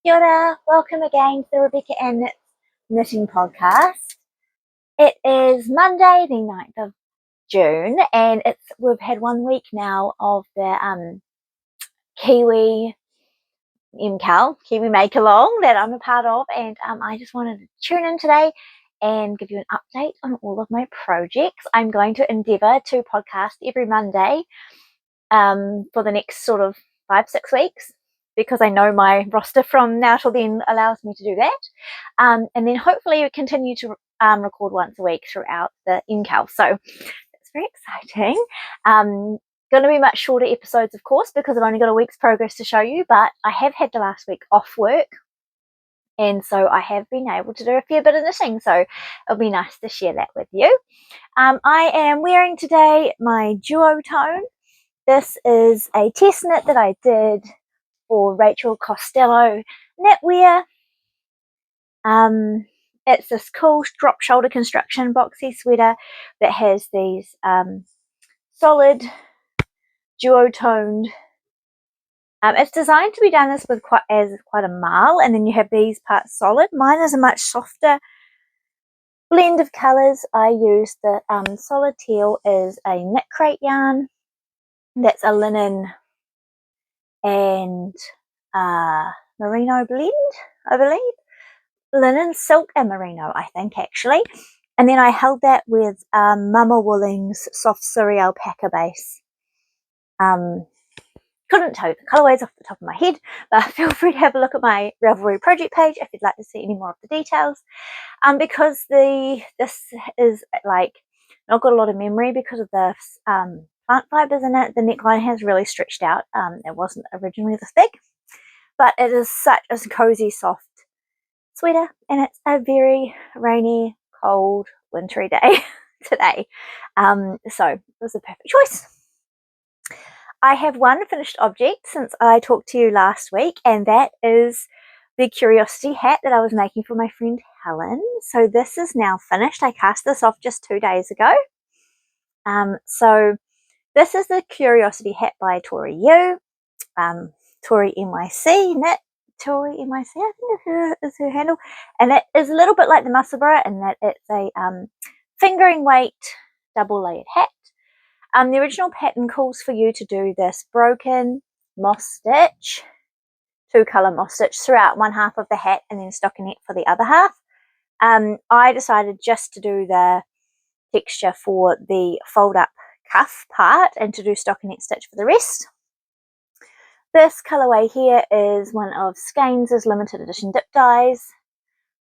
Kia ora, welcome again to the Rebecca and Knitting Podcast. It is Monday the 9th of June and we've had 1 week now of the Kiwi MAL, Kiwi Makealong that I'm a part of, and I just wanted to tune in today and give you an update on all of my projects. I'm going to endeavour to podcast every Monday for the next sort of 5-6 weeks, because I know my roster from now till then allows me to do that. And then hopefully we continue to record once a week throughout the MCAL. So that's very exciting. Going to be much shorter episodes, of course, because I've only got a week's progress to show you, but I have had the last week off work, and so I have been able to do a fair bit of knitting, so it'll be nice to share that with you. I am wearing today my duotone. This is a test knit that I did for Rachel Costello Knitwear. It's this cool drop shoulder construction boxy sweater that has these solid duotoned. It's designed to be done as quite a marl, and then you have these parts solid. Mine is a much softer blend of colours. I use the solid teal is a knit crate yarn. That's a linen and merino blend, I believe. Linen, silk and merino, I think, actually. And then I held that with Mama Wooling's soft Surrey alpaca base. Couldn't tell you the colourways off the top of my head, but feel free to have a look at my Ravelry project page if you'd like to see any more of the details. Because this is like not got a lot of memory because of the plant fibres in it. The neckline has really stretched out. It wasn't originally this big, but it is such a cozy, soft sweater, and it's a very rainy, cold, wintry day today. So it was a perfect choice. I have one finished object since I talked to you last week, and that is the Curiosity hat that I was making for my friend Helen. So this is now finished. I cast this off just 2 days ago. So this is the Curiosity hat by Tori Yu, Tori NYC knit. Tori NYC, I think is her handle, and it is a little bit like the Musselburgh in that it's a fingering weight double layered hat. The original pattern calls for you to do this broken moss stitch, 2-colour moss stitch throughout one half of the hat and then stockinette for the other half. I decided just to do the texture for the fold up cuff part and to do stockinette stitch for the rest. This colourway here is one of Skeins' limited edition dip dyes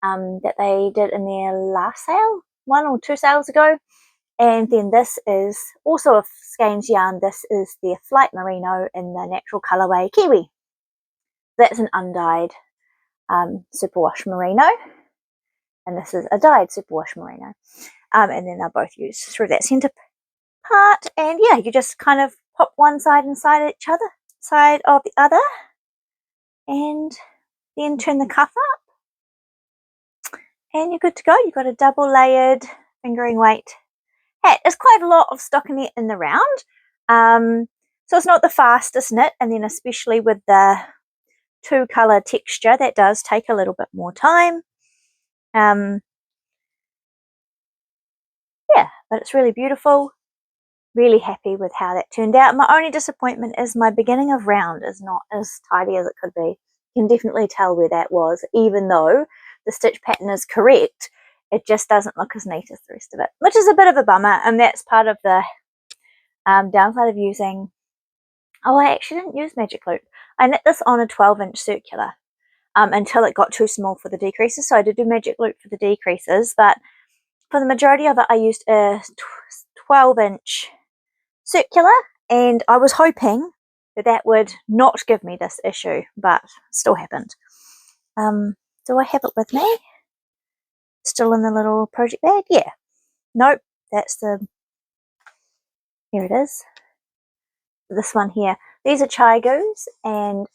that they did in their last sale, 1 or 2 sales ago. And then this is also a Skeins yarn. This is their Flight Merino in the natural colourway Kiwi. That's an undyed superwash merino, and this is a dyed superwash merino. And then they're both used through that centre part. And yeah, you just kind of pop one side inside each other, side of the other, and then turn the cuff up, and you're good to go. You've got a double layered fingering weight hat. There's quite a lot of stockinette in the round, so it's not the fastest knit, and then especially with the 2-colour texture, that does take a little bit more time. Yeah, but it's really beautiful. Really happy with how that turned out. My only disappointment is my beginning of round is not as tidy as it could be. You can definitely tell where that was, even though the stitch pattern is correct. It just doesn't look as neat as the rest of it, which is a bit of a bummer, and that's part of the downside of using... Oh, I actually didn't use magic loop. I knit this on a 12-inch circular until it got too small for the decreases, so I did do magic loop for the decreases, but for the majority of it I used a 12-inch circular, and I was hoping that that would not give me this issue, but still happened. Do I have it with me? Still in the little project bag? Yeah. Nope, that's the... Here it is. This one here. These are Chigoos, and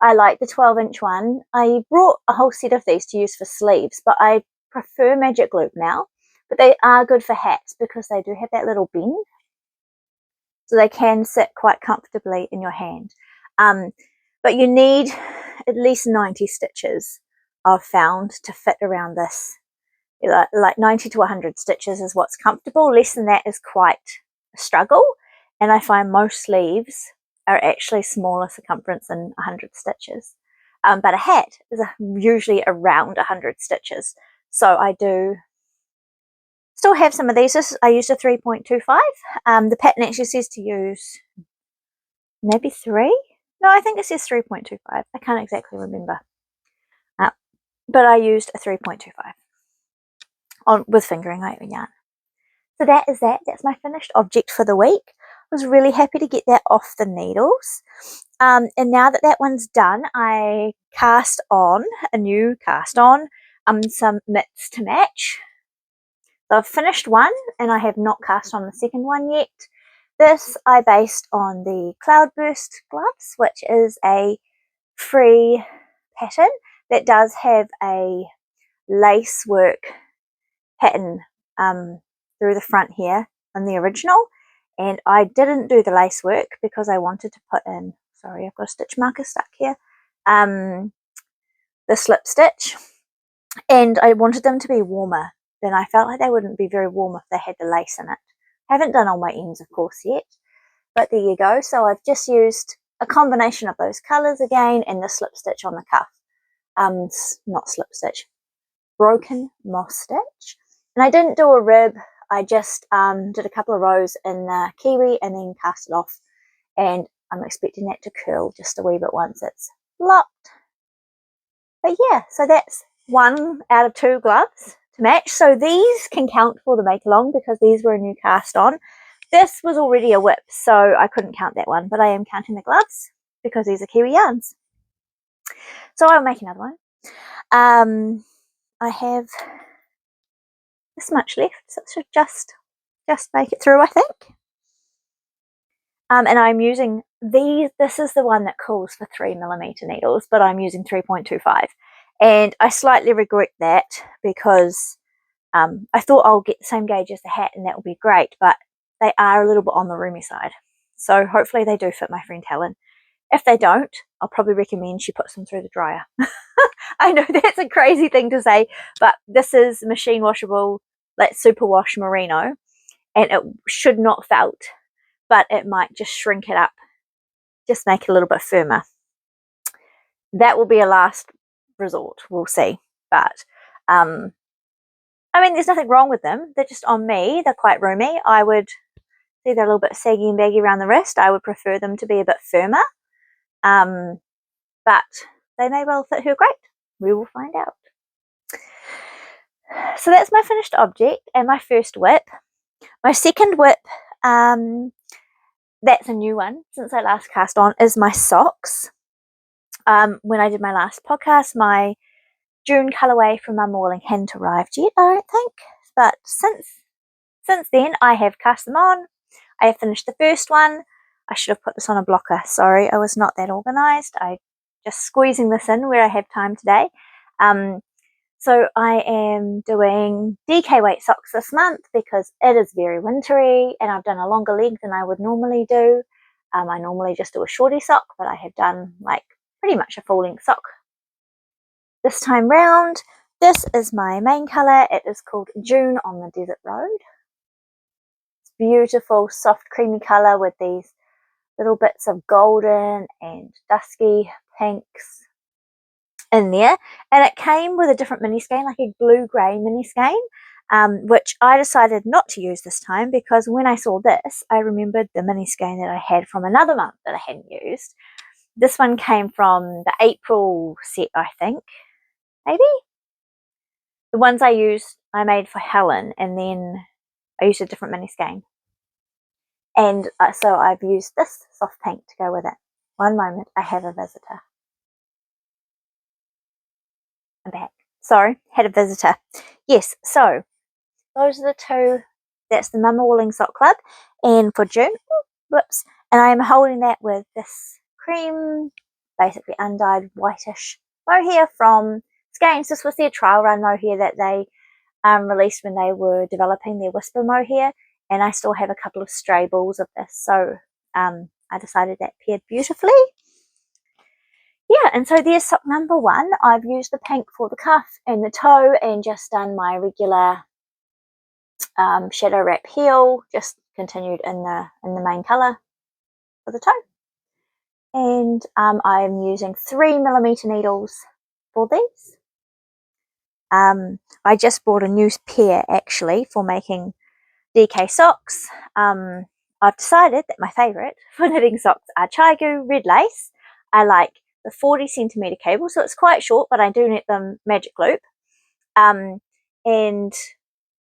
I like the 12-inch one. I brought a whole set of these to use for sleeves, but I prefer magic loop now. But they are good for hats because they do have that little bend, so they can sit quite comfortably in your hand. But you need at least 90 stitches I've found to fit around this. Like 90 to 100 stitches is what's comfortable. Less than that is quite a struggle, and I find most sleeves are actually smaller circumference than 100 stitches. But a hat is usually around 100 stitches. So I do still have some of these. I used a 3.25. The pattern actually says to use maybe 3. No, I think it says 3.25. I can't exactly remember. But I used a 3.25 with fingering weight yarn. So that is that. That's my finished object for the week. I was really happy to get that off the needles. And now that that one's done, I cast on some mitts to match. So I've finished one and I have not cast on the second one yet. This I based on the Cloudburst gloves, which is a free pattern that does have a lace work pattern through the front here on the original, and I didn't do the lace work because I wanted to put in, sorry, I've got a stitch marker stuck here, the slip stitch, and I wanted them to be warmer. Then I felt like they wouldn't be very warm if they had the lace in it. I haven't done all my ends, of course, yet, but there you go. So I've just used a combination of those colours again and the slip stitch on the cuff. Not slip stitch, broken moss stitch. And I didn't do a rib. I just did a couple of rows in the kiwi and then cast it off. And I'm expecting that to curl just a wee bit once it's locked. But yeah, so that's 1 out of 2 gloves to match. So these can count for the make along because these were a new cast on. This was already a whip, so I couldn't count that one, but I am counting the gloves because these are kiwi yarns. So I'll make another one. I have this much left, so it should just make it through, I think. And I'm using these. This is the one that calls for 3mm needles, but I'm using 3.25, and I slightly regret that because I thought I'll get the same gauge as the hat and that will be great, but they are a little bit on the roomy side, so hopefully they do fit my friend Helen. If they don't, I'll probably recommend she puts them through the dryer. I know that's a crazy thing to say, but this is machine washable, like superwash merino, and it should not felt, but it might just shrink it up, just make it a little bit firmer. That will be a last resort, we'll see. But I mean, there's nothing wrong with them. They're just on me. They're quite roomy. I would see they're a little bit saggy and baggy around the wrist. I would prefer them to be a bit firmer. But they may well fit her great. We will find out. So that's my finished object and my first whip. My second whip, that's a new one since I last cast on, is my socks. When I did my last podcast, my June colourway from Mum Walling hadn't arrived yet, I don't think. But since then, I have cast them on. I have finished the first one. I should have put this on a blocker. Sorry, I was not that organised. I just squeezing this in where I have time today. So I am doing DK weight socks this month because it is very wintry and I've done a longer leg than I would normally do. I normally just do a shorty sock, but I have done like pretty much a full length sock this time round. This is my main colour. It is called June on the Desert Road. It's beautiful, soft, creamy colour with these little bits of golden and dusky pinks in there, and it came with a different mini skein, like a blue-grey mini skein, which I decided not to use this time because when I saw this, I remembered the mini skein that I had from another month that I hadn't used. This one came from the April set, I think, maybe? The ones I used, I made for Helen, and then I used a different mini skein. And so I've used this soft pink to go with it. One moment, I have a visitor. I'm back. Sorry, had a visitor. Yes, so those are the two. That's the Mama Walling Sock Club. And for June, whoops, and I'm holding that with this cream, basically undyed whitish mohair from Skeins. This was their trial run mohair that they released when they were developing their Whisper mohair. And I still have a couple of stray balls of this. So I decided that paired beautifully. yeah, and so there's sock number 1. I've used the pink for the cuff and the toe and just done my regular shadow wrap heel, just continued in the main colour for the toe. And I'm using 3mm needles for these. I just bought a new pair actually for making DK socks. I've decided that my favourite for knitting socks are Chigu red lace. I like the 40cm cable, so it's quite short, but I do knit them magic loop. And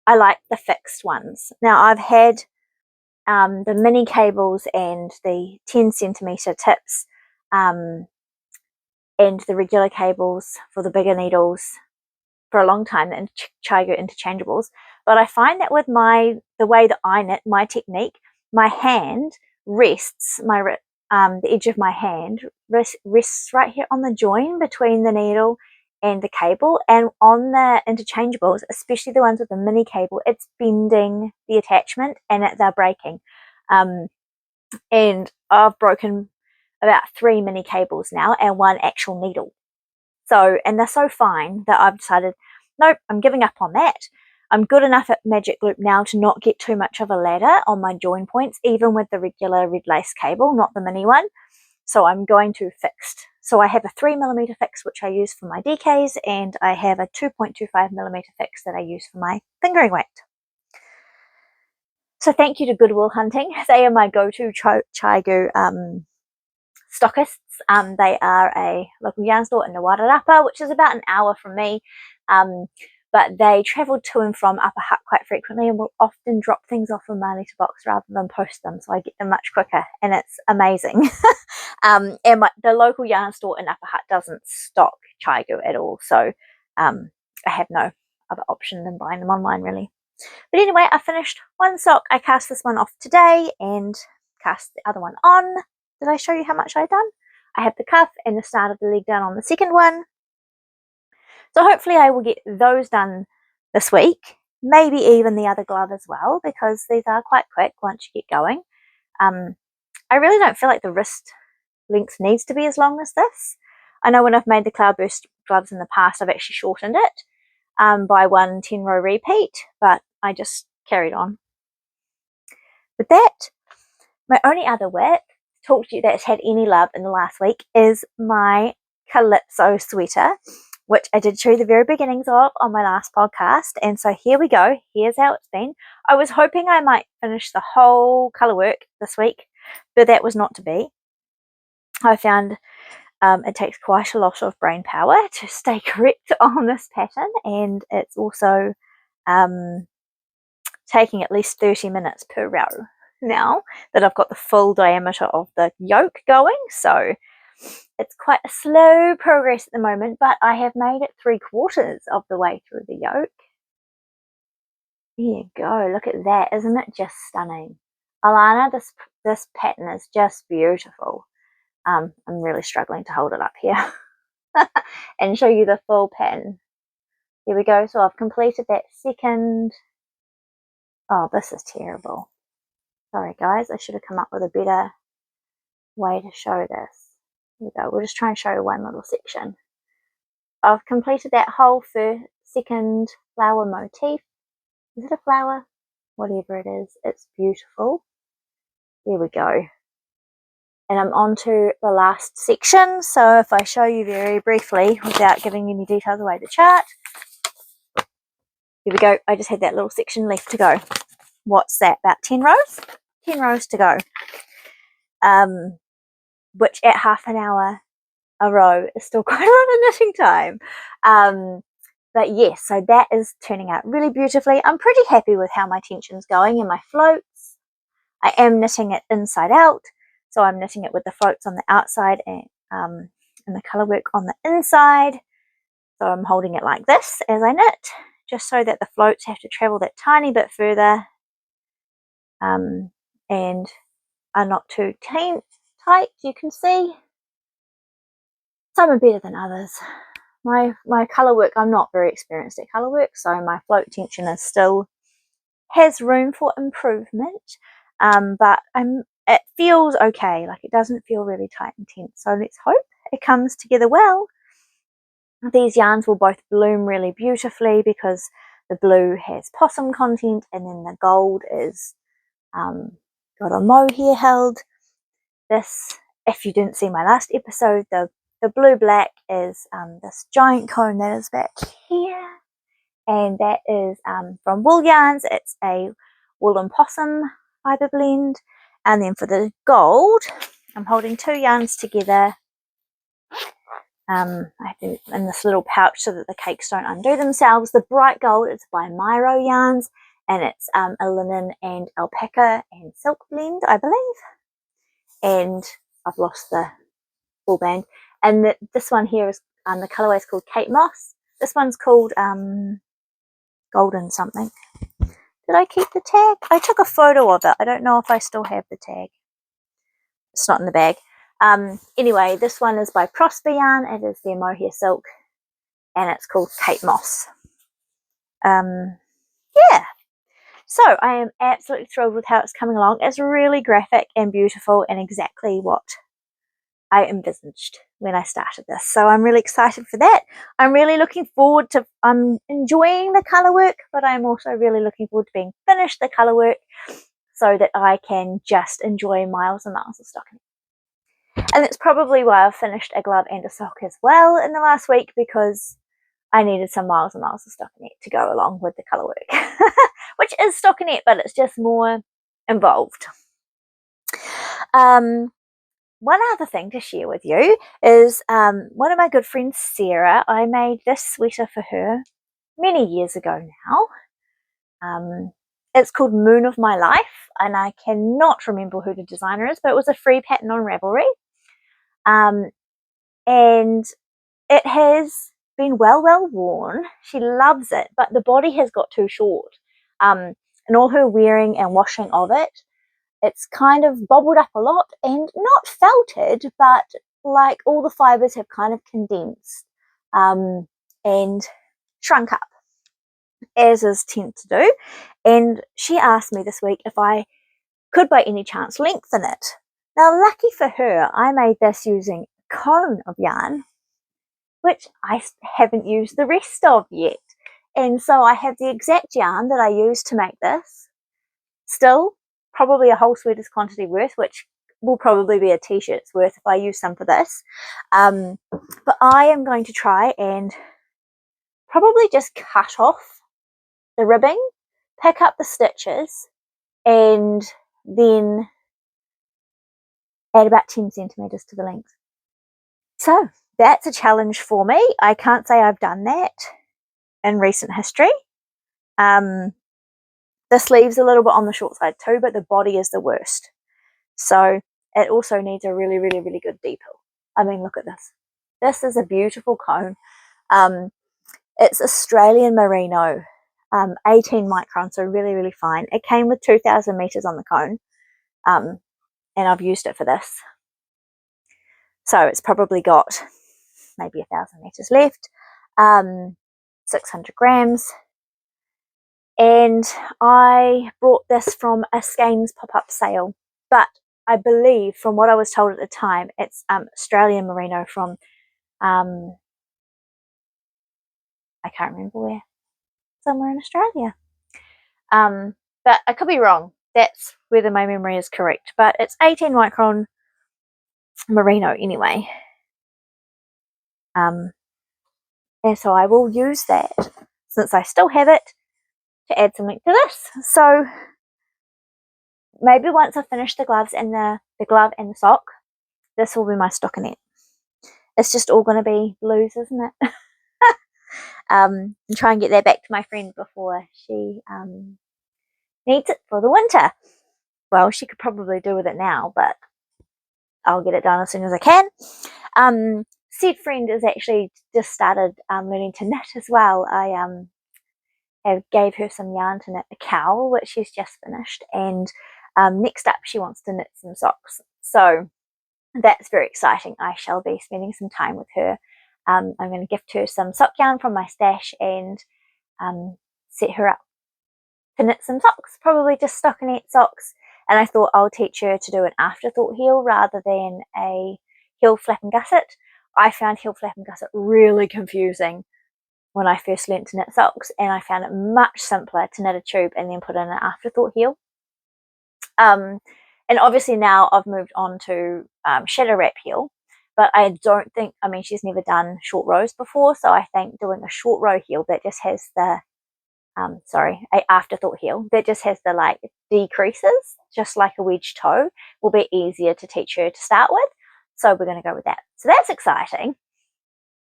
I like the fixed ones. Now I've had the mini cables and the 10cm tips and the regular cables for the bigger needles for a long time, the Chigu interchangeables. But I find that with the way that I knit, my technique, my hand rests, the edge of my hand rests right here on the join between the needle and the cable, and on the interchangeables, especially the ones with the mini cable, it's bending the attachment and they're breaking. And I've broken about 3 mini cables now and 1 actual needle. So, and they're so fine that I've decided, nope, I'm giving up on that. I'm good enough at magic loop now to not get too much of a ladder on my join points, even with the regular red lace cable, not the mini one. So I'm going to fixed. So I have a 3mm fix, which I use for my DKs, and I have a 2.25mm fix that I use for my fingering weight. So thank you to Goodwill Hunting. They are my go-to Chigu stockists. They are a local yarn store in Wairarapa, which is about an hour from me, but they travel to and from Upper Hutt quite frequently and will often drop things off in my letterbox rather than post them, so I get them much quicker, and it's amazing. And the local yarn store in Upper Hutt doesn't stock Chigu at all, so I have no other option than buying them online really. But anyway, I finished 1 sock. I cast this one off today and cast the other one on. Did I show you how much I'd done? I had the cuff and the start of the leg done on the second one. So hopefully I will get those done this week. Maybe even the other glove as well, because these are quite quick once you get going. I really don't feel like the wrist length needs to be as long as this. I know when I've made the Cloudburst gloves in the past, I've actually shortened it by 1 10-row repeat, but I just carried on. With that, my only other work talk to you that's had any love in the last week is my Calypso sweater, which I did show you the very beginnings of on my last podcast. And so here we go. Here's how it's been. I was hoping I might finish the whole colour work this week, but that was not to be. I found it takes quite a lot of brain power to stay correct on this pattern, and it's also taking at least 30 minutes per row now that I've got the full diameter of the yoke going. So it's quite a slow progress at the moment, but I have made it 3/4 of the way through the yoke. There you go, look at that. Isn't it just stunning? Alana, this pattern is just beautiful. I'm really struggling to hold it up here and show you the full pattern. Here we go. So I've completed that second. Oh, this is terrible. Sorry guys, I should have come up with a better way to show this. Here we go. We'll just try and show one little section. I've completed that whole second flower motif. Is it a flower? Whatever it is, it's beautiful. There we go. And I'm on to the last section. So if I show you very briefly, without giving any details away the chart, here we go. I just had that little section left to go. What's that? About 10 rows? 10 rows to go. Which at half an hour a row is still quite a lot of knitting time. But yes, so that is turning out really beautifully. I'm pretty happy with how my tension's going and my floats. I am knitting it inside out, so I'm knitting it with the floats on the outside and the colour work on the inside. So I'm holding it like this as I knit, just so that the floats have to travel that tiny bit further and are not too tight. You can see some are better than others. My colour work, I'm not very experienced at colour work, so my float tension is still has room for improvement, but it feels okay. Like, it doesn't feel really tight and tense, so let's hope it comes together well, these yarns will both bloom really beautifully because the blue has possum content and then the gold is got a mohair held. This, if you didn't see my last episode, the blue black is this giant cone that is back here, and that is from Wool Yarns. It's a wool and possum fibre blend. And then for the gold, I'm holding 2 yarns together. I have them in this little pouch so that the cakes don't undo themselves. The bright gold is by Miro Yarns, and it's a linen and alpaca and silk blend, I believe. And I've lost the wool band. And this one here is the colourway is called Kate Moss. This one's called Golden something. Did I keep the tag? I took a photo of it. I don't know if I still have the tag. It's not in the bag. Anyway, this one is by Prosper Yarn. It is their mohair silk, and it's called Kate Moss. Yeah. So I am absolutely thrilled with how it's coming along. It's really graphic and beautiful and exactly what I envisaged when I started this. So I'm really excited for that. I'm really looking forward to, I'm enjoying the colour work, but I'm also really looking forward to being finished the colour work so that I can just enjoy miles and miles of stocking. And that's probably why I've finished a glove and a sock as well in the last week, because I needed some miles and miles of stockinette to go along with the colour work, which is stockinette, but it's just more involved. One other thing to share with you is one of my good friends, Sarah. I made this sweater for her many years ago now. It's called Moon of My Life, and I cannot remember who the designer is, but it was a free pattern on Ravelry. And it has been well worn. She loves it, but the body has got too short. And all her wearing and washing of it, it's kind of bobbled up a lot and not felted, but like all the fibres have kind of condensed and shrunk up, as is tend to do. And she asked me this week if I could by any chance lengthen it. Now, lucky for her, I made this using a cone of yarn, which I haven't used the rest of yet. And so I have the exact yarn that I used to make this. Still, probably a whole sweater's quantity worth, which will probably be a t-shirt's worth if I use some for this. But I am going to try and probably just cut off the ribbing, pick up the stitches, and then add about 10 centimetres to the length. So that's a challenge for me. I can't say I've done that in recent history. The sleeve's a little bit on the short side too, but the body is the worst. So it also needs a really good depil. I mean, look at this. This is a beautiful cone. It's Australian merino, 18 micron, so really fine. It came with 2,000 meters on the cone, and I've used it for this. So it's probably got maybe 1,000 meters left, 600 grams. And I brought this from a Skeins pop-up sale, but I believe from what I was told at the time, it's Australian merino from, I can't remember where, somewhere in Australia. But I could be wrong. That's whether my memory is correct, but it's 18 micron merino anyway. And so I will use that, since I still have it, to add something to this. So maybe once I finish the gloves and the glove and the sock, this will be my stockinette. It's just all going to be blues, isn't it? And try and get that back to my friend before she needs it for the winter. Well, she could probably do with it now, but I'll get it done as soon as I can. Said friend has actually just started learning to knit as well. I gave her some yarn to knit a cowl, which she's just finished, and next up she wants to knit some socks. So that's very exciting. I shall be spending some time with her. I'm going to gift her some sock yarn from my stash and set her up to knit some socks, probably just stockinette socks. And I thought I'll teach her to do an afterthought heel rather than a heel flap and gusset. I found heel flap and gusset really confusing when I first learnt to knit socks, and I found it much simpler to knit a tube and then put in an afterthought heel. And obviously now I've moved on to shadow wrap heel, but I don't think, I mean, she's never done short rows before, so I think doing a short row heel that just has the a afterthought heel that just has the like decreases, just like a wedge toe, will be easier to teach her to start with. So we're going to go with that. So that's exciting.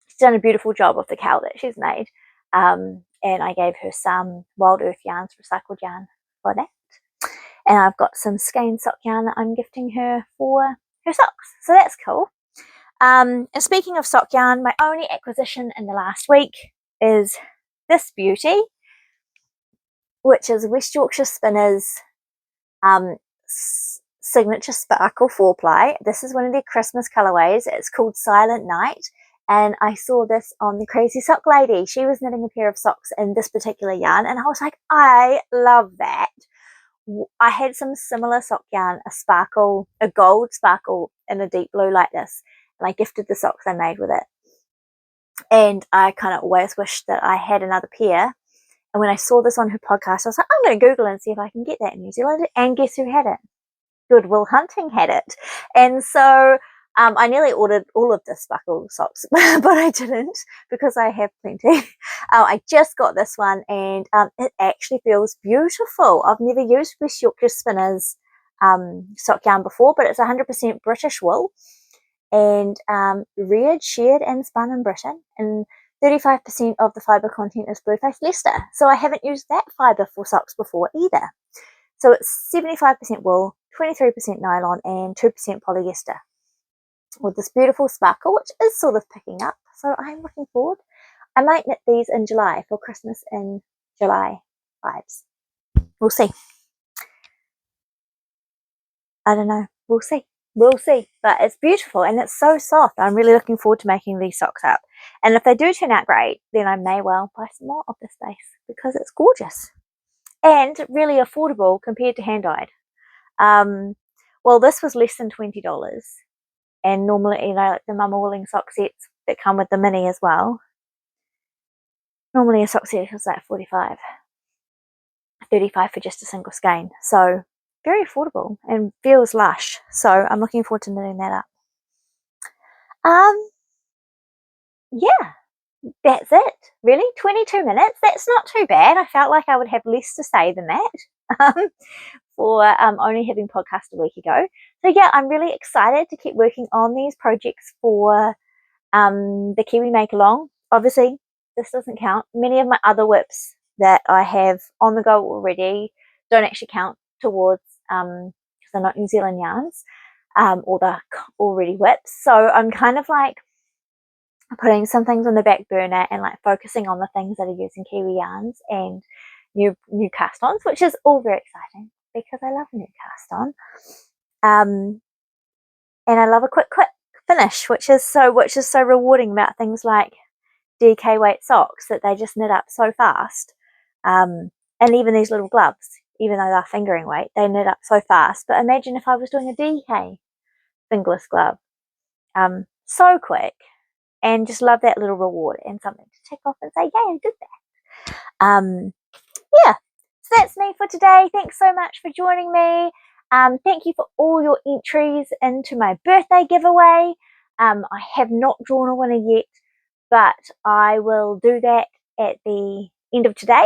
She's done a beautiful job of the cowl that she's made. And I gave her some Wild Earth yarns, recycled yarn for that. And I've got some skein sock yarn that I'm gifting her for her socks. So that's cool. And speaking of sock yarn, my only acquisition in the last week is this beauty, which is West Yorkshire Spinners Signature Sparkle 4-ply. This is one of their Christmas colorways. It's called Silent Night. And I saw this on the Crazy Sock Lady. She was knitting a pair of socks in this particular yarn. And I was like, I love that. I had some similar sock yarn, a gold sparkle in a deep blue like this. And I gifted the socks I made with it. And I kind of always wished that I had another pair. And when I saw this on her podcast, I was like, I'm going to Google and see if I can get that in New Zealand. And guess who had it? Goodwill Hunting had it. And so I nearly ordered all of the sparkle socks, but I didn't because I have plenty. I just got this one, and it actually feels beautiful. I've never used West Yorkshire Spinners sock yarn before, but it's 100% British wool, and reared, sheared and spun in Britain, and 35% of the fibre content is blue-faced Leicester. So I haven't used that fibre for socks before either. So it's 75% wool, 23% nylon and 2% polyester, with this beautiful sparkle, which is sort of picking up. So I'm looking forward. I might knit these in July for Christmas in July vibes. We'll see. I don't know. We'll see. We'll see. But it's beautiful and it's so soft. I'm really looking forward to making these socks up. And if they do turn out great, then I may well buy some more of this base because it's gorgeous and really affordable compared to hand-dyed. Well, this was less than $20. And normally, you know, like the Mama Willing sock sets that come with the mini as well. Normally a sock set is like $45. $35 for just a single skein. So very affordable and feels lush. So I'm looking forward to knitting that up. Yeah, that's it. Really, 22 minutes. That's not too bad. I felt like I would have less to say than that. For only having podcast a week ago. So yeah, I'm really excited to keep working on these projects for the Kiwi Makealong. Obviously, this doesn't count. Many of my other whips that I have on the go already don't actually count towards because they're not New Zealand yarns or they're already whips. So I'm kind of like putting some things on the back burner and like focusing on the things that are using Kiwi yarns and new cast-ons, which is all very exciting because I love a new cast-on. And I love a quick finish, which is so rewarding about things like DK weight socks that they just knit up so fast. And even these little gloves, even though they're fingering weight, they knit up so fast. But imagine if I was doing a DK fingerless glove. So quick, and just love that little reward and something to tick off and say, yeah, I did that. Yeah, so that's me for today. Thanks so much for joining me. Thank you for all your entries into my birthday giveaway. I have not drawn a winner yet, but I will do that at the end of today.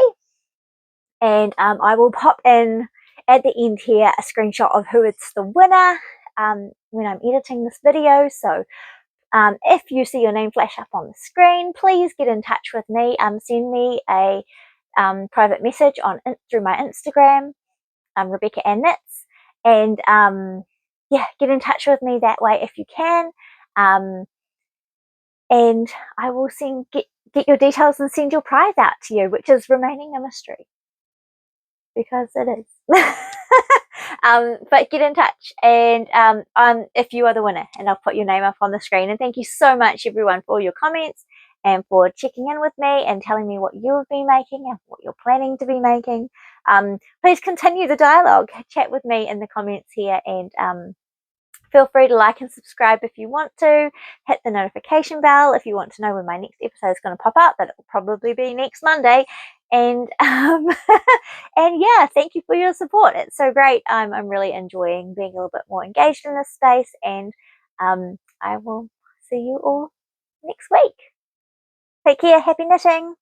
And I will pop in at the end here a screenshot of who is the winner when I'm editing this video. So if you see your name flash up on the screen, please get in touch with me. Send me a private message through my Instagram, Rebecca Ann Knits. And yeah, get in touch with me that way if you can, and I will get your details and send your prize out to you, which is remaining a mystery because it is. But get in touch and if you are the winner, and I'll put your name up on the screen. And thank you so much everyone for all your comments and for checking in with me and telling me what you've been making and what you're planning to be making. Please continue the dialogue. Chat with me in the comments here and Feel free to like and subscribe if you want to. Hit the notification bell if you want to know when my next episode is going to pop up, but it will probably be next Monday. And and yeah, thank you for your support. It's so great. I'm really enjoying being a little bit more engaged in this space, and I will see you all next week. Take care. Happy knitting.